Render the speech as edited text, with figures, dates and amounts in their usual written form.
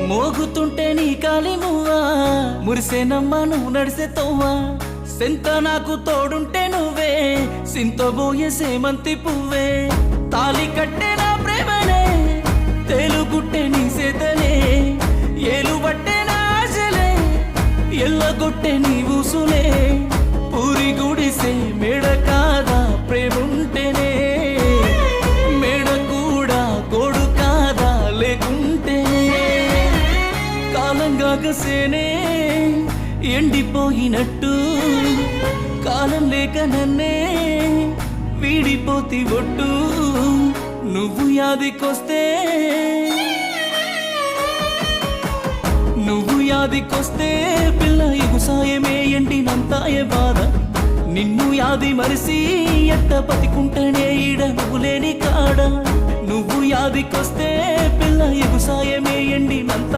మోగుతుంటే నీ కాలి మువ్వా మురిసేనమ్మా నువ్వు నడిసే తోవా సెంత నాకు తోడుంటే నువ్వే సింతబోయే సేమంతి పువ్వే తాలి కట్టే నా ప్రేమనే తేలుగుట్టే నీ సేతలే ఏలుబట్టే నా ఆశలే ఎల్లగొట్టే నీ ఊసులే పూరి గుడిసే మేడ కాదా ప్రేముంటేనే మేడ కూడా గోడు కాదా లేకుంటే కాలంగా గసేనే ఎండిపోయినట్టు కాలం లేక నన్నే వీడిపోతి ఒట్టు నువ్వు యాదికొస్తే పిల్ల ఎగుసాయమే ఎండినంతాయే బాధ నిన్ను యాది మరిసి ఎట్ట బతికుంటేనే ఈడ నువ్వు లేని కాడ నువ్వు యాదికొస్తే పిల్ల ఎగుసాయమే ఎండినంత